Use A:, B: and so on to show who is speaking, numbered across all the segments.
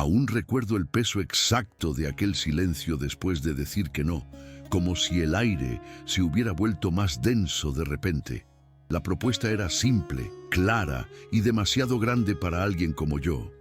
A: Aún recuerdo el peso exacto de aquel silencio después de decir que no, como si el aire se hubiera vuelto más denso de repente. La propuesta era simple, clara y demasiado grande para alguien como yo.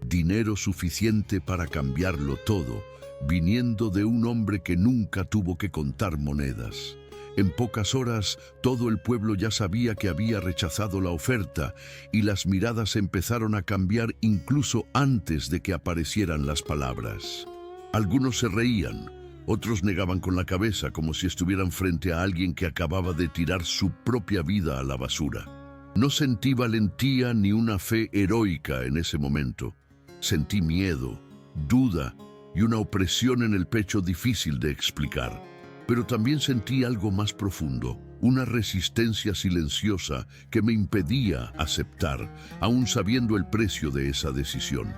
A: Dinero suficiente para cambiarlo todo, viniendo de un hombre que nunca tuvo que contar monedas. En pocas horas, todo el pueblo ya sabía que había rechazado la oferta y las miradas empezaron a cambiar incluso antes de que aparecieran las palabras. Algunos se reían, otros negaban con la cabeza como si estuvieran frente a alguien que acababa de tirar su propia vida a la basura. No sentí valentía ni una fe heroica en ese momento. Sentí miedo, duda y una opresión en el pecho difícil de explicar. Pero también sentí algo más profundo, una resistencia silenciosa que me impedía aceptar, aún sabiendo el precio de esa decisión.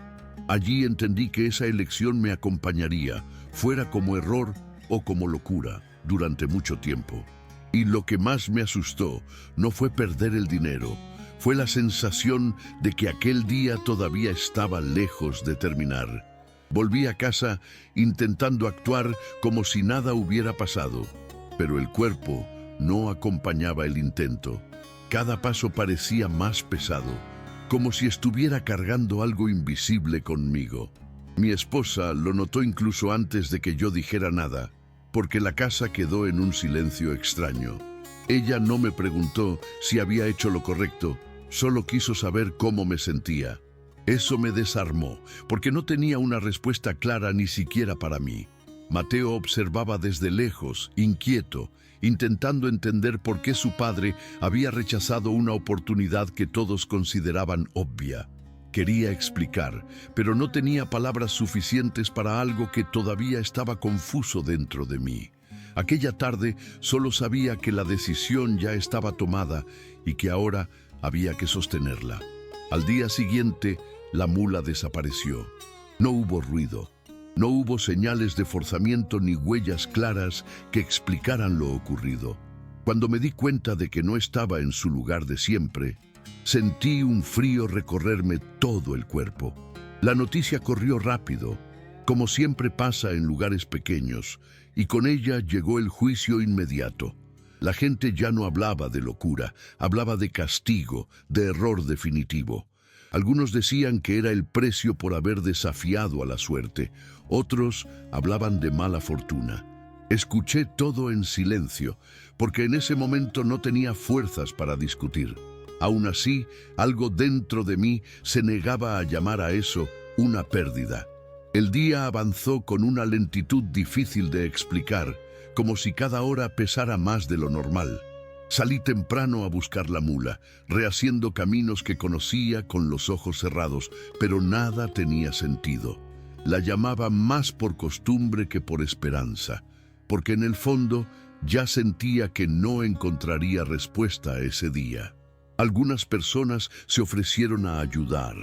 A: Allí entendí que esa elección me acompañaría, fuera como error o como locura, durante mucho tiempo. Y lo que más me asustó no fue perder el dinero, fue la sensación de que aquel día todavía estaba lejos de terminar. Volví a casa intentando actuar como si nada hubiera pasado, pero el cuerpo no acompañaba el intento. Cada paso parecía más pesado, como si estuviera cargando algo invisible conmigo. Mi esposa lo notó incluso antes de que yo dijera nada, porque la casa quedó en un silencio extraño. Ella no me preguntó si había hecho lo correcto, solo quiso saber cómo me sentía. Eso me desarmó, porque no tenía una respuesta clara ni siquiera para mí. Mateo observaba desde lejos, inquieto, intentando entender por qué su padre había rechazado una oportunidad que todos consideraban obvia. Quería explicar, pero no tenía palabras suficientes para algo que todavía estaba confuso dentro de mí. Aquella tarde solo sabía que la decisión ya estaba tomada y que ahora había que sostenerla. Al día siguiente, la mula desapareció. No hubo ruido, no hubo señales de forzamiento ni huellas claras que explicaran lo ocurrido. Cuando me di cuenta de que no estaba en su lugar de siempre, sentí un frío recorrerme todo el cuerpo. La noticia corrió rápido, como siempre pasa en lugares pequeños, y con ella llegó el juicio inmediato. La gente ya no hablaba de locura, hablaba de castigo, de error definitivo. Algunos decían que era el precio por haber desafiado a la suerte. Otros hablaban de mala fortuna. Escuché todo en silencio, porque en ese momento no tenía fuerzas para discutir. Aún así, algo dentro de mí se negaba a llamar a eso una pérdida. El día avanzó con una lentitud difícil de explicar, como si cada hora pesara más de lo normal. Salí temprano a buscar la mula, rehaciendo caminos que conocía con los ojos cerrados, pero nada tenía sentido. La llamaba más por costumbre que por esperanza, porque en el fondo ya sentía que no encontraría respuesta ese día. Algunas personas se ofrecieron a ayudar,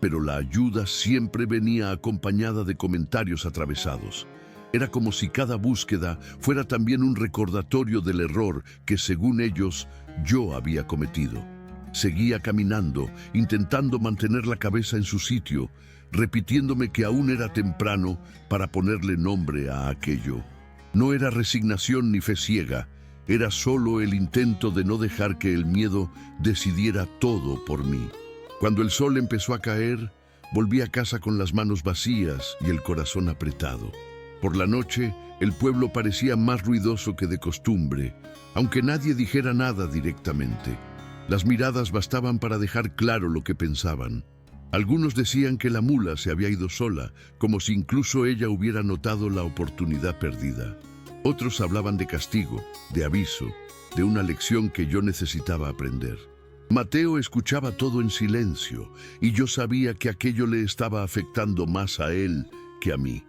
A: pero la ayuda siempre venía acompañada de comentarios atravesados. Era como si cada búsqueda fuera también un recordatorio del error que, según ellos, yo había cometido. Seguía caminando, intentando mantener la cabeza en su sitio, repitiéndome que aún era temprano para ponerle nombre a aquello. No era resignación ni fe ciega, era solo el intento de no dejar que el miedo decidiera todo por mí. Cuando el sol empezó a caer, volví a casa con las manos vacías y el corazón apretado. Por la noche, el pueblo parecía más ruidoso que de costumbre, aunque nadie dijera nada directamente. Las miradas bastaban para dejar claro lo que pensaban. Algunos decían que la mula se había ido sola, como si incluso ella hubiera notado la oportunidad perdida. Otros hablaban de castigo, de aviso, de una lección que yo necesitaba aprender. Mateo escuchaba todo en silencio, y yo sabía que aquello le estaba afectando más a él que a mí.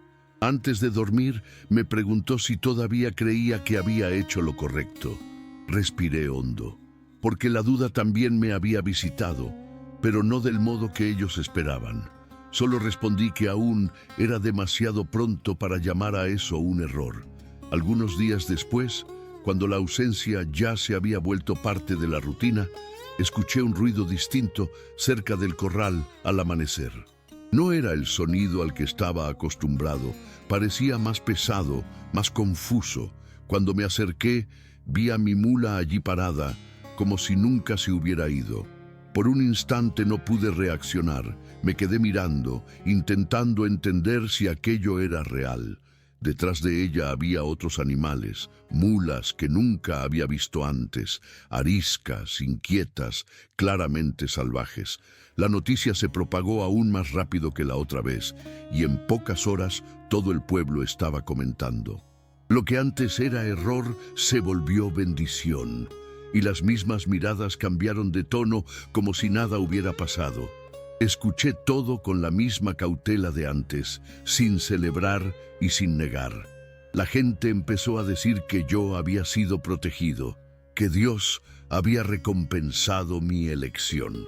A: Antes de dormir, me preguntó si todavía creía que había hecho lo correcto. Respiré hondo, porque la duda también me había visitado, pero no del modo que ellos esperaban. Solo respondí que aún era demasiado pronto para llamar a eso un error. Algunos días después, cuando la ausencia ya se había vuelto parte de la rutina, escuché un ruido distinto cerca del corral al amanecer. No era el sonido al que estaba acostumbrado, parecía más pesado, más confuso. Cuando me acerqué, vi a mi mula allí parada, como si nunca se hubiera ido. Por un instante no pude reaccionar, me quedé mirando, intentando entender si aquello era real. Detrás de ella había otros animales, mulas que nunca había visto antes, ariscas, inquietas, claramente salvajes. La noticia se propagó aún más rápido que la otra vez, y en pocas horas todo el pueblo estaba comentando. Lo que antes era error se volvió bendición, y las mismas miradas cambiaron de tono como si nada hubiera pasado. Escuché todo con la misma cautela de antes, sin celebrar y sin negar. La gente empezó a decir que yo había sido protegido, que Dios había recompensado mi elección.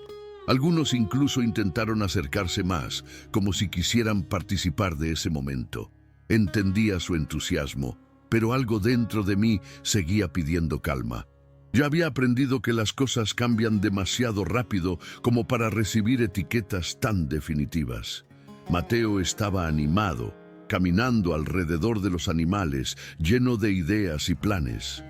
A: Algunos incluso intentaron acercarse más, como si quisieran participar de ese momento. Entendía su entusiasmo, pero algo dentro de mí seguía pidiendo calma. Ya había aprendido que las cosas cambian demasiado rápido como para recibir etiquetas tan definitivas. Mateo estaba animado, caminando alrededor de los animales, lleno de ideas y planes.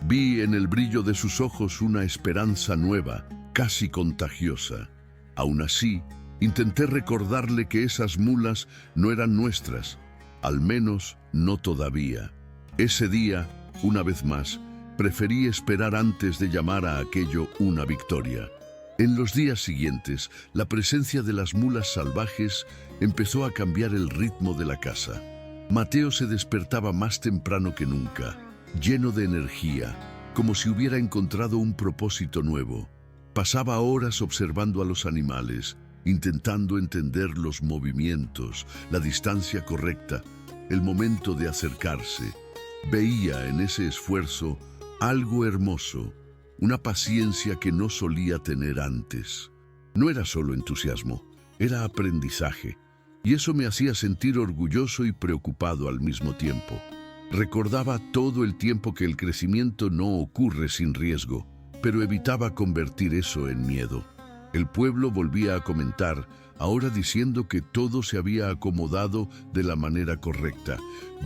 A: Vi en el brillo de sus ojos una esperanza nueva, casi contagiosa. Aún así, intenté recordarle que esas mulas no eran nuestras, al menos no todavía. Ese día, una vez más, preferí esperar antes de llamar a aquello una victoria. En los días siguientes, la presencia de las mulas salvajes empezó a cambiar el ritmo de la casa. Mateo se despertaba más temprano que nunca, lleno de energía, como si hubiera encontrado un propósito nuevo. Pasaba horas observando a los animales, intentando entender los movimientos, la distancia correcta, el momento de acercarse. Veía en ese esfuerzo algo hermoso, una paciencia que no solía tener antes. No era solo entusiasmo, era aprendizaje, y eso me hacía sentir orgulloso y preocupado al mismo tiempo. Recordaba todo el tiempo que el crecimiento no ocurre sin riesgo, pero evitaba convertir eso en miedo. El pueblo volvía a comentar, ahora diciendo que todo se había acomodado de la manera correcta.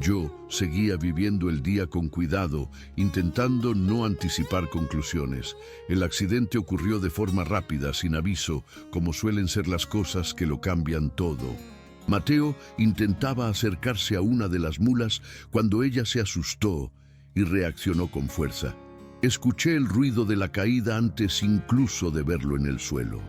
A: Yo seguía viviendo el día con cuidado, intentando no anticipar conclusiones. El accidente ocurrió de forma rápida, sin aviso, como suelen ser las cosas que lo cambian todo. Mateo intentaba acercarse a una de las mulas cuando ella se asustó y reaccionó con fuerza. Escuché el ruido de la caída antes incluso de verlo en el suelo.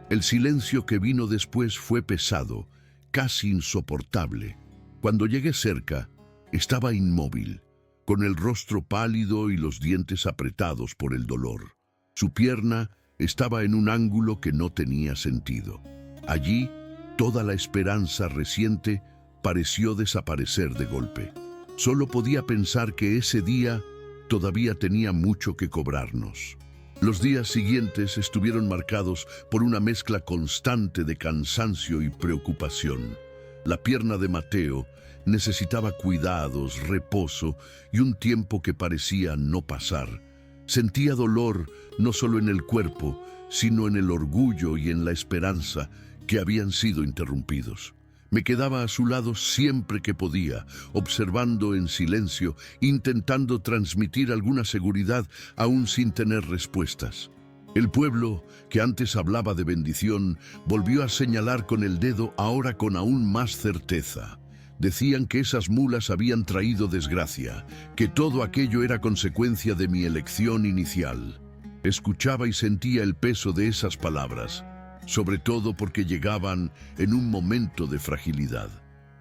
A: El silencio que vino después fue pesado, casi insoportable. Cuando llegué cerca, estaba inmóvil, con el rostro pálido y los dientes apretados por el dolor. Su pierna estaba en un ángulo que no tenía sentido. Allí, toda la esperanza reciente pareció desaparecer de golpe. Solo podía pensar que ese día todavía tenía mucho que cobrarnos. Los días siguientes estuvieron marcados por una mezcla constante de cansancio y preocupación. La pierna de Mateo necesitaba cuidados, reposo y un tiempo que parecía no pasar. Sentía dolor no solo en el cuerpo, sino en el orgullo y en la esperanza que habían sido interrumpidos. Me quedaba a su lado siempre que podía, observando en silencio, intentando transmitir alguna seguridad aún sin tener respuestas. El pueblo, que antes hablaba de bendición, volvió a señalar con el dedo ahora con aún más certeza. Decían que esas mulas habían traído desgracia, que todo aquello era consecuencia de mi elección inicial. Escuchaba y sentía el peso de esas palabras, sobre todo porque llegaban en un momento de fragilidad.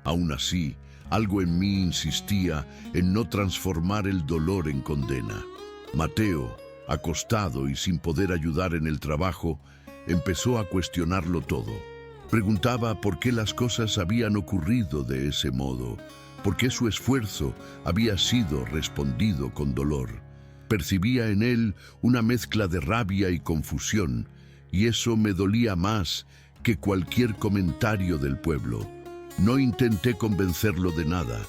A: Aún así, algo en mí insistía en no transformar el dolor en condena. Mateo, acostado y sin poder ayudar en el trabajo, empezó a cuestionarlo todo. Preguntaba por qué las cosas habían ocurrido de ese modo, por qué su esfuerzo había sido respondido con dolor. Percibía en él una mezcla de rabia y confusión, y eso me dolía más que cualquier comentario del pueblo. No intenté convencerlo de nada,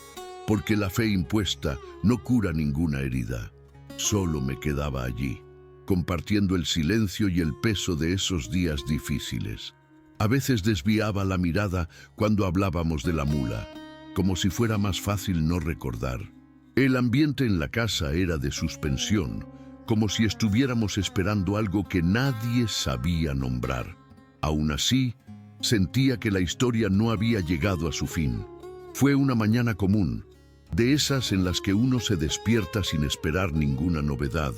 A: porque la fe impuesta no cura ninguna herida. Solo me quedaba allí, compartiendo el silencio y el peso de esos días difíciles. A veces desviaba la mirada cuando hablábamos de la mula, como si fuera más fácil no recordar. El ambiente en la casa era de suspensión, como si estuviéramos esperando algo que nadie sabía nombrar. Aún así, sentía que la historia no había llegado a su fin. Fue una mañana común, de esas en las que uno se despierta sin esperar ninguna novedad.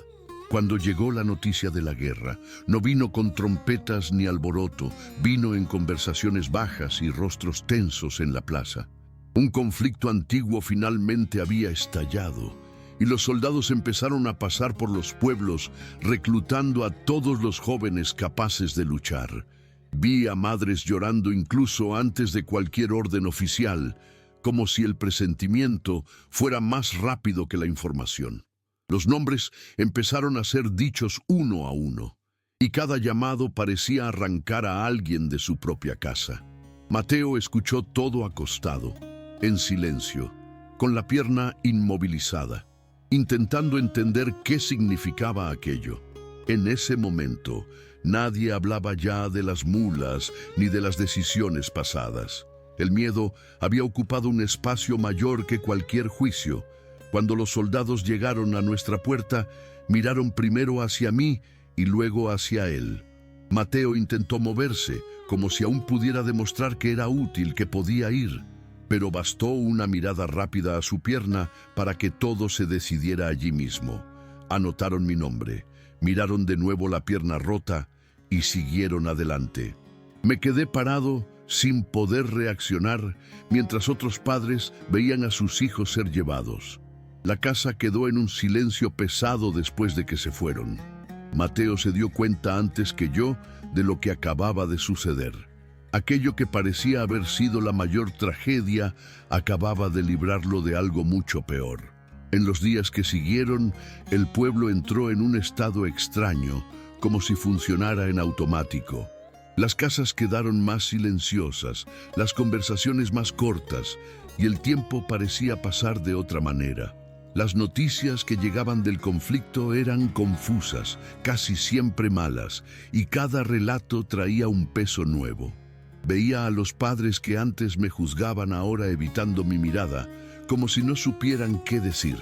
A: Cuando llegó la noticia de la guerra, no vino con trompetas ni alboroto, vino en conversaciones bajas y rostros tensos en la plaza. Un conflicto antiguo finalmente había estallado, y los soldados empezaron a pasar por los pueblos, reclutando a todos los jóvenes capaces de luchar. Vi a madres llorando incluso antes de cualquier orden oficial, como si el presentimiento fuera más rápido que la información. Los nombres empezaron a ser dichos uno a uno, y cada llamado parecía arrancar a alguien de su propia casa. Mateo escuchó todo acostado, en silencio, con la pierna inmovilizada, intentando entender qué significaba aquello. En ese momento, nadie hablaba ya de las mulas ni de las decisiones pasadas. El miedo había ocupado un espacio mayor que cualquier juicio. Cuando los soldados llegaron a nuestra puerta, miraron primero hacia mí y luego hacia él. Mateo intentó moverse, como si aún pudiera demostrar que era útil, que podía ir, pero bastó una mirada rápida a su pierna para que todo se decidiera allí mismo. Anotaron mi nombre, miraron de nuevo la pierna rota y siguieron adelante. Me quedé parado sin poder reaccionar mientras otros padres veían a sus hijos ser llevados. La casa quedó en un silencio pesado después de que se fueron. Mateo se dio cuenta antes que yo de lo que acababa de suceder. Aquello que parecía haber sido la mayor tragedia acababa de librarlo de algo mucho peor. En los días que siguieron, el pueblo entró en un estado extraño, como si funcionara en automático. Las casas quedaron más silenciosas, las conversaciones más cortas, y el tiempo parecía pasar de otra manera. Las noticias que llegaban del conflicto eran confusas, casi siempre malas, y cada relato traía un peso nuevo. Veía a los padres que antes me juzgaban ahora evitando mi mirada, como si no supieran qué decir.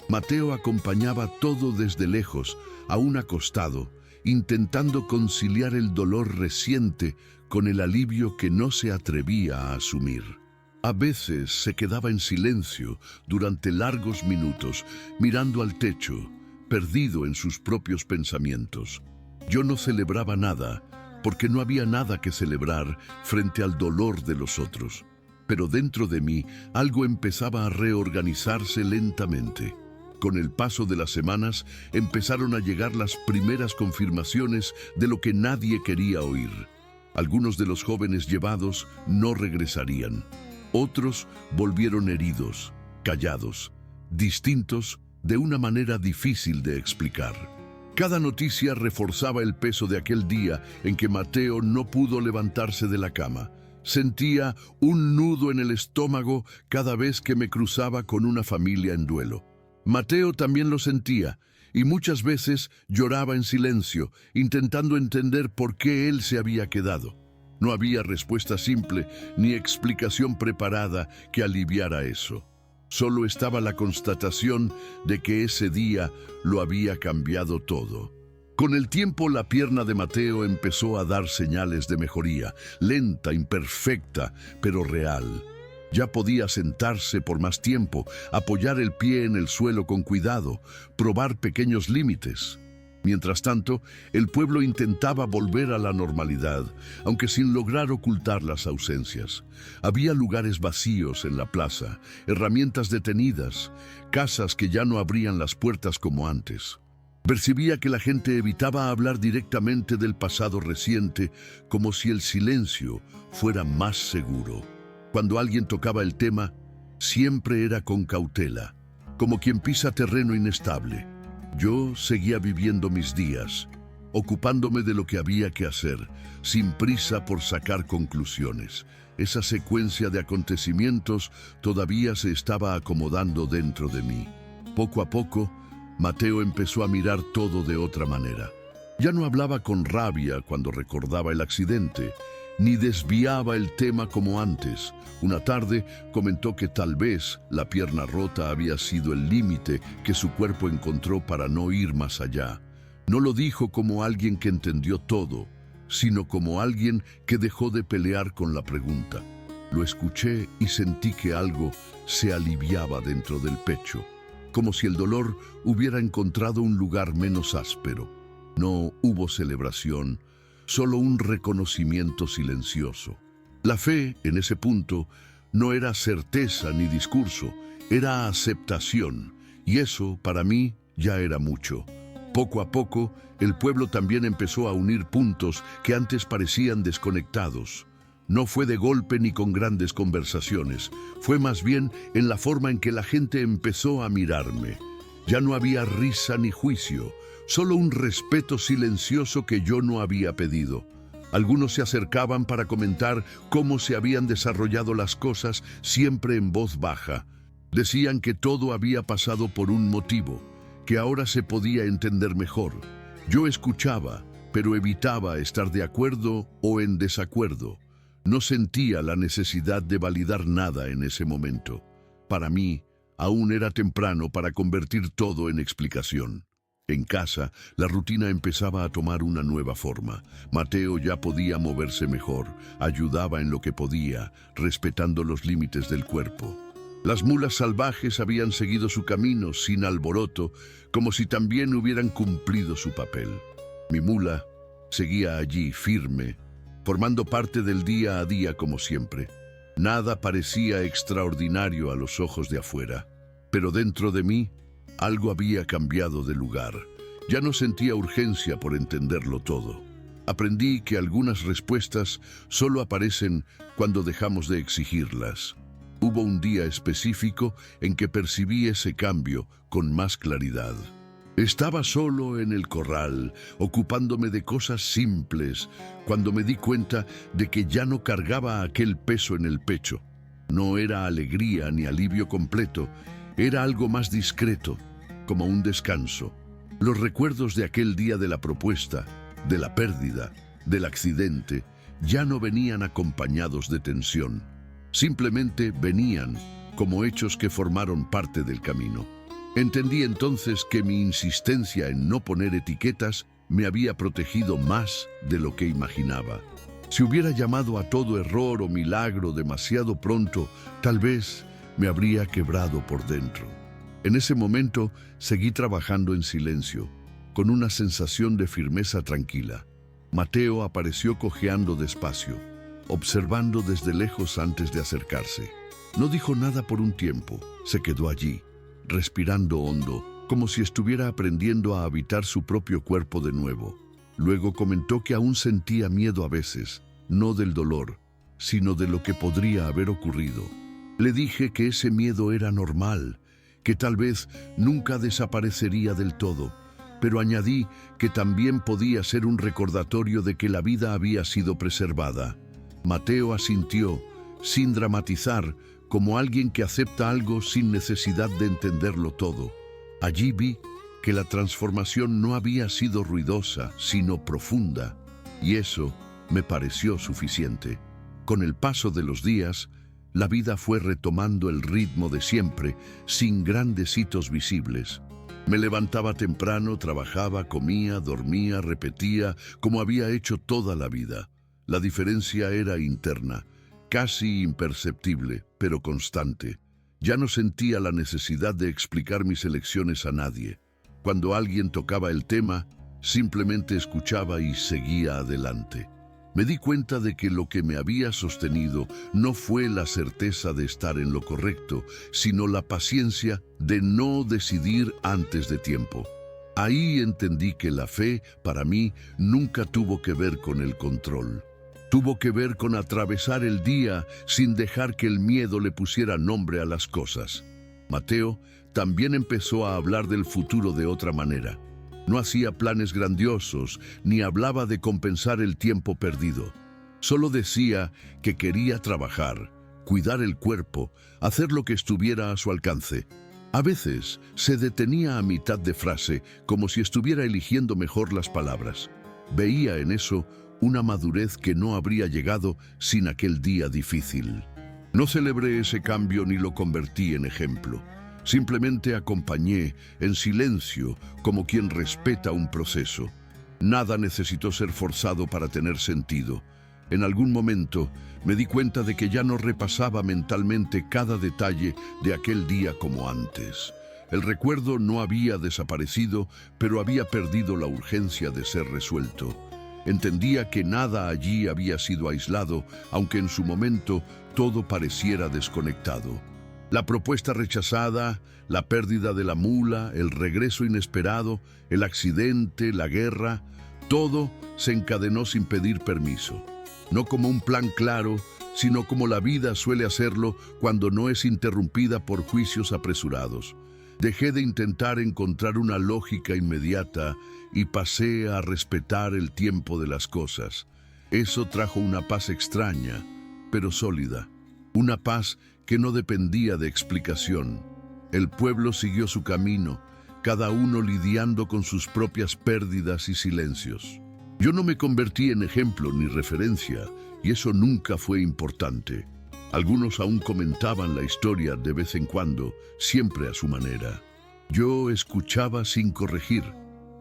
A: Mateo acompañaba todo desde lejos, aún acostado, intentando conciliar el dolor reciente con el alivio que no se atrevía a asumir. A veces se quedaba en silencio durante largos minutos, mirando al techo, perdido en sus propios pensamientos. Yo no celebraba nada, porque no había nada que celebrar frente al dolor de los otros. Pero dentro de mí algo empezaba a reorganizarse lentamente. Con el paso de las semanas empezaron a llegar las primeras confirmaciones de lo que nadie quería oír. Algunos de los jóvenes llevados no regresarían. Otros volvieron heridos, callados, distintos de una manera difícil de explicar. Cada noticia reforzaba el peso de aquel día en que Mateo no pudo levantarse de la cama. Sentía un nudo en el estómago cada vez que me cruzaba con una familia en duelo. Mateo también lo sentía, y muchas veces lloraba en silencio, intentando entender por qué él se había quedado. No había respuesta simple ni explicación preparada que aliviara eso. Solo estaba la constatación de que ese día lo había cambiado todo. Con el tiempo, la pierna de Mateo empezó a dar señales de mejoría, lenta, imperfecta, pero real. Ya podía sentarse por más tiempo, apoyar el pie en el suelo con cuidado, probar pequeños límites. Mientras tanto, el pueblo intentaba volver a la normalidad, aunque sin lograr ocultar las ausencias. Había lugares vacíos en la plaza, herramientas detenidas, casas que ya no abrían las puertas como antes. Percibía que la gente evitaba hablar directamente del pasado reciente, como si el silencio fuera más seguro. Cuando alguien tocaba el tema, siempre era con cautela, como quien pisa terreno inestable. Yo seguía viviendo mis días, ocupándome de lo que había que hacer, sin prisa por sacar conclusiones. Esa secuencia de acontecimientos todavía se estaba acomodando dentro de mí. Poco a poco, Mateo empezó a mirar todo de otra manera. Ya no hablaba con rabia cuando recordaba el accidente, ni desviaba el tema como antes. Una tarde comentó que tal vez la pierna rota había sido el límite que su cuerpo encontró para no ir más allá. No lo dijo como alguien que entendió todo, sino como alguien que dejó de pelear con la pregunta. Lo escuché y sentí que algo se aliviaba dentro del pecho, como si el dolor hubiera encontrado un lugar menos áspero. No hubo celebración, solo un reconocimiento silencioso. La fe, en ese punto, no era certeza ni discurso, era aceptación, y eso, para mí, ya era mucho. Poco a poco, el pueblo también empezó a unir puntos que antes parecían desconectados. No fue de golpe ni con grandes conversaciones, fue más bien en la forma en que la gente empezó a mirarme. Ya no había risa ni juicio, solo un respeto silencioso que yo no había pedido. Algunos se acercaban para comentar cómo se habían desarrollado las cosas, siempre en voz baja. Decían que todo había pasado por un motivo, que ahora se podía entender mejor. Yo escuchaba, pero evitaba estar de acuerdo o en desacuerdo. No sentía la necesidad de validar nada en ese momento. Para mí, aún era temprano para convertir todo en explicación. En casa, la rutina empezaba a tomar una nueva forma. Mateo ya podía moverse mejor, ayudaba en lo que podía, respetando los límites del cuerpo. Las mulas salvajes habían seguido su camino sin alboroto, como si también hubieran cumplido su papel. Mi mula seguía allí, firme, formando parte del día a día como siempre. Nada parecía extraordinario a los ojos de afuera, pero dentro de mí algo había cambiado de lugar. Ya no sentía urgencia por entenderlo todo. Aprendí que algunas respuestas solo aparecen cuando dejamos de exigirlas. Hubo un día específico en que percibí ese cambio con más claridad. Estaba solo en el corral, ocupándome de cosas simples, cuando me di cuenta de que ya no cargaba aquel peso en el pecho. No era alegría ni alivio completo, era algo más discreto, como un descanso. Los recuerdos de aquel día de la propuesta, de la pérdida, del accidente, ya no venían acompañados de tensión. Simplemente venían como hechos que formaron parte del camino. Entendí entonces que mi insistencia en no poner etiquetas me había protegido más de lo que imaginaba. Si hubiera llamado a todo error o milagro demasiado pronto, tal vez me habría quebrado por dentro. En ese momento seguí trabajando en silencio, con una sensación de firmeza tranquila. Mateo apareció cojeando despacio, observando desde lejos antes de acercarse. No dijo nada por un tiempo, se quedó allí, respirando hondo, como si estuviera aprendiendo a habitar su propio cuerpo de nuevo. Luego comentó que aún sentía miedo a veces, no del dolor, sino de lo que podría haber ocurrido. Le dije que ese miedo era normal, que tal vez nunca desaparecería del todo, pero añadí que también podía ser un recordatorio de que la vida había sido preservada. Mateo asintió, sin dramatizar, como alguien que acepta algo sin necesidad de entenderlo todo. Allí vi que la transformación no había sido ruidosa, sino profunda, y eso me pareció suficiente. Con el paso de los días, la vida fue retomando el ritmo de siempre, sin grandes hitos visibles. Me levantaba temprano, trabajaba, comía, dormía, repetía, como había hecho toda la vida. La diferencia era interna, casi imperceptible, pero constante. Ya no sentía la necesidad de explicar mis elecciones a nadie. Cuando alguien tocaba el tema, simplemente escuchaba y seguía adelante. Me di cuenta de que lo que me había sostenido no fue la certeza de estar en lo correcto, sino la paciencia de no decidir antes de tiempo. Ahí entendí que la fe, para mí, nunca tuvo que ver con el control. Tuvo que ver con atravesar el día sin dejar que el miedo le pusiera nombre a las cosas. Mateo también empezó a hablar del futuro de otra manera. No hacía planes grandiosos, ni hablaba de compensar el tiempo perdido. Solo decía que quería trabajar, cuidar el cuerpo, hacer lo que estuviera a su alcance. A veces se detenía a mitad de frase, como si estuviera eligiendo mejor las palabras. Veía en eso una madurez que no habría llegado sin aquel día difícil. No celebré ese cambio ni lo convertí en ejemplo. Simplemente acompañé en silencio como quien respeta un proceso. Nada necesitó ser forzado para tener sentido. En algún momento me di cuenta de que ya no repasaba mentalmente cada detalle de aquel día como antes. El recuerdo no había desaparecido, pero había perdido la urgencia de ser resuelto. Entendía que nada allí había sido aislado, aunque en su momento todo pareciera desconectado. La propuesta rechazada, la pérdida de la mula, el regreso inesperado, el accidente, la guerra, todo se encadenó sin pedir permiso. No como un plan claro, sino como la vida suele hacerlo cuando no es interrumpida por juicios apresurados. Dejé de intentar encontrar una lógica inmediata y pasé a respetar el tiempo de las cosas. Eso trajo una paz extraña, pero sólida. Una paz que no dependía de explicación. El pueblo siguió su camino, cada uno lidiando con sus propias pérdidas y silencios. Yo no me convertí en ejemplo ni referencia, y eso nunca fue importante. Algunos aún comentaban la historia de vez en cuando, siempre a su manera. Yo escuchaba sin corregir,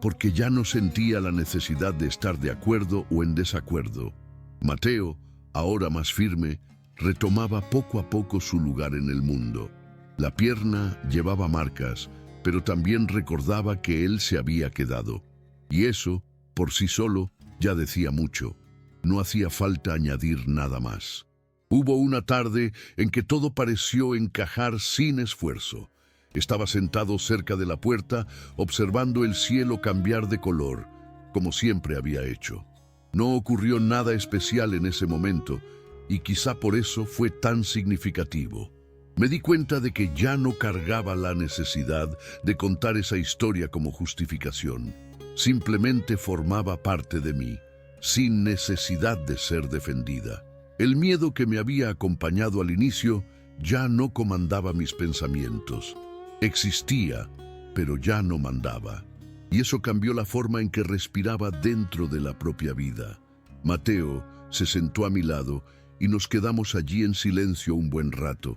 A: porque ya no sentía la necesidad de estar de acuerdo o en desacuerdo. Mateo, ahora más firme, retomaba poco a poco su lugar en el mundo. La pierna llevaba marcas, pero también recordaba que él se había quedado. Y eso, por sí solo, ya decía mucho. No hacía falta añadir nada más. Hubo una tarde en que todo pareció encajar sin esfuerzo. Estaba sentado cerca de la puerta, observando el cielo cambiar de color, como siempre había hecho. No ocurrió nada especial en ese momento, y quizá por eso fue tan significativo. Me di cuenta de que ya no cargaba la necesidad de contar esa historia como justificación. Simplemente formaba parte de mí, sin necesidad de ser defendida. El miedo que me había acompañado al inicio ya no comandaba mis pensamientos. Existía, pero ya no mandaba. Y eso cambió la forma en que respiraba dentro de la propia vida. Mateo se sentó a mi lado y nos quedamos allí en silencio un buen rato.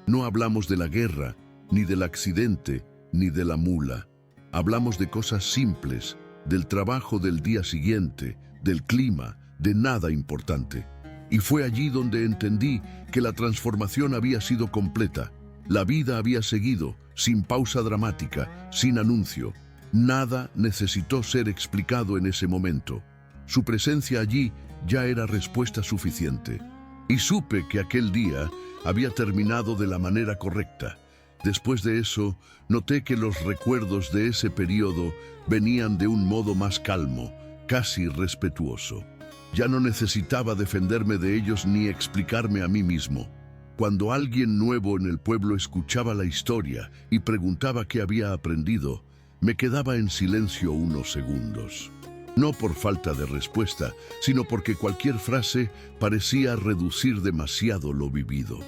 A: No hablamos de la guerra, ni del accidente, ni de la mula. Hablamos de cosas simples, del trabajo del día siguiente, del clima, de nada importante. Y fue allí donde entendí que la transformación había sido completa. La vida había seguido, sin pausa dramática, sin anuncio. Nada necesitó ser explicado en ese momento. Su presencia allí ya era respuesta suficiente. Y supe que aquel día había terminado de la manera correcta. Después de eso, noté que los recuerdos de ese periodo venían de un modo más calmo, casi respetuoso. Ya no necesitaba defenderme de ellos ni explicarme a mí mismo. Cuando alguien nuevo en el pueblo escuchaba la historia y preguntaba qué había aprendido, me quedaba en silencio unos segundos. No por falta de respuesta, sino porque cualquier frase parecía reducir demasiado lo vivido.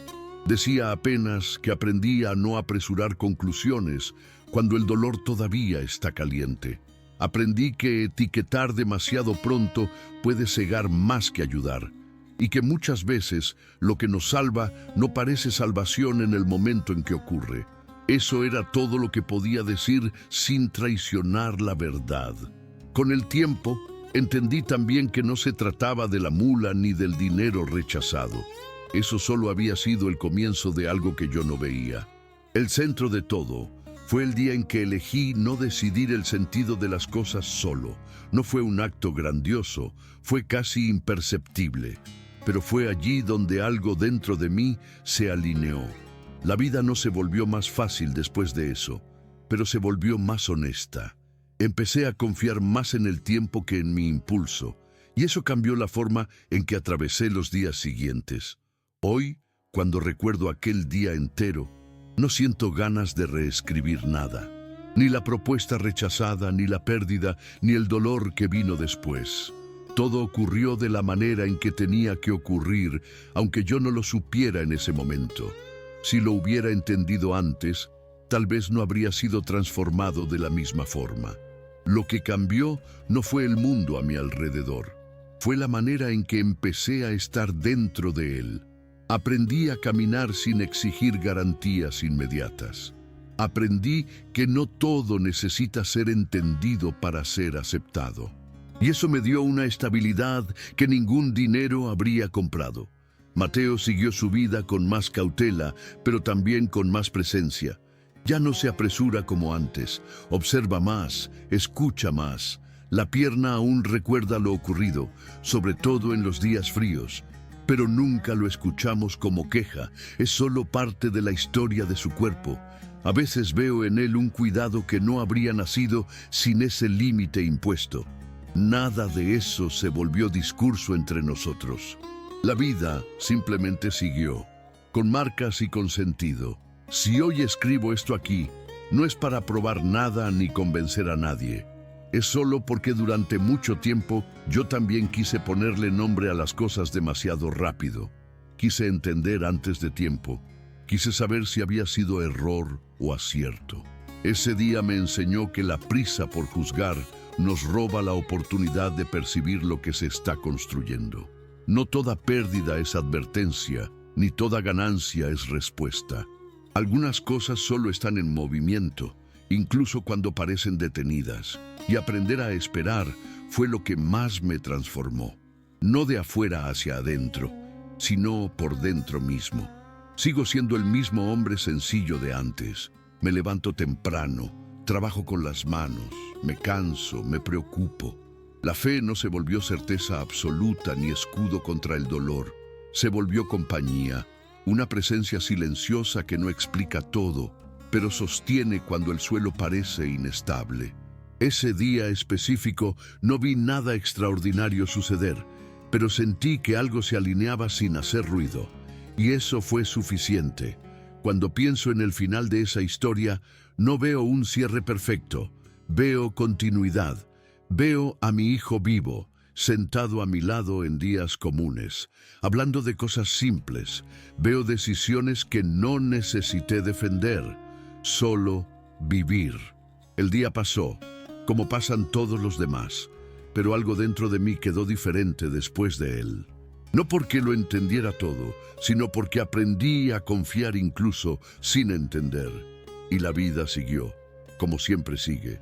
A: Decía apenas que aprendí a no apresurar conclusiones cuando el dolor todavía está caliente. Aprendí que etiquetar demasiado pronto puede cegar más que ayudar, y que muchas veces lo que nos salva no parece salvación en el momento en que ocurre. Eso era todo lo que podía decir sin traicionar la verdad. Con el tiempo, entendí también que no se trataba de la mula ni del dinero rechazado. Eso solo había sido el comienzo de algo que yo no veía. El centro de todo fue el día en que elegí no decidir el sentido de las cosas solo. No fue un acto grandioso, fue casi imperceptible. Pero fue allí donde algo dentro de mí se alineó. La vida no se volvió más fácil después de eso, pero se volvió más honesta. Empecé a confiar más en el tiempo que en mi impulso, y eso cambió la forma en que atravesé los días siguientes. Hoy, cuando recuerdo aquel día entero, no siento ganas de reescribir nada. Ni la propuesta rechazada, ni la pérdida, ni el dolor que vino después. Todo ocurrió de la manera en que tenía que ocurrir, aunque yo no lo supiera en ese momento. Si lo hubiera entendido antes, tal vez no habría sido transformado de la misma forma. Lo que cambió no fue el mundo a mi alrededor. Fue la manera en que empecé a estar dentro de él. Aprendí a caminar sin exigir garantías inmediatas. Aprendí que no todo necesita ser entendido para ser aceptado. Y eso me dio una estabilidad que ningún dinero habría comprado. Mateo siguió su vida con más cautela, pero también con más presencia. Ya no se apresura como antes, observa más, escucha más. La pierna aún recuerda lo ocurrido, sobre todo en los días fríos, pero nunca lo escuchamos como queja, es solo parte de la historia de su cuerpo. A veces veo en él un cuidado que no habría nacido sin ese límite impuesto. Nada de eso se volvió discurso entre nosotros. La vida simplemente siguió, con marcas y con sentido. Si hoy escribo esto aquí, no es para probar nada ni convencer a nadie. Es solo porque durante mucho tiempo yo también quise ponerle nombre a las cosas demasiado rápido. Quise entender antes de tiempo. Quise saber si había sido error o acierto. Ese día me enseñó que la prisa por juzgar nos roba la oportunidad de percibir lo que se está construyendo. No toda pérdida es advertencia, ni toda ganancia es respuesta. Algunas cosas solo están en movimiento, incluso cuando parecen detenidas, y aprender a esperar fue lo que más me transformó. No de afuera hacia adentro, sino por dentro mismo. Sigo siendo el mismo hombre sencillo de antes. Me levanto temprano, trabajo con las manos, me canso, me preocupo. La fe no se volvió certeza absoluta ni escudo contra el dolor. Se volvió compañía, una presencia silenciosa que no explica todo, pero sostiene cuando el suelo parece inestable. Ese día específico no vi nada extraordinario suceder, pero sentí que algo se alineaba sin hacer ruido. Y eso fue suficiente. Cuando pienso en el final de esa historia, no veo un cierre perfecto, veo continuidad. Veo a mi hijo vivo, sentado a mi lado en días comunes, hablando de cosas simples. Veo decisiones que no necesité defender, solo vivir. El día pasó, como pasan todos los demás, pero algo dentro de mí quedó diferente después de él. No porque lo entendiera todo, sino porque aprendí a confiar incluso sin entender. Y la vida siguió, como siempre sigue.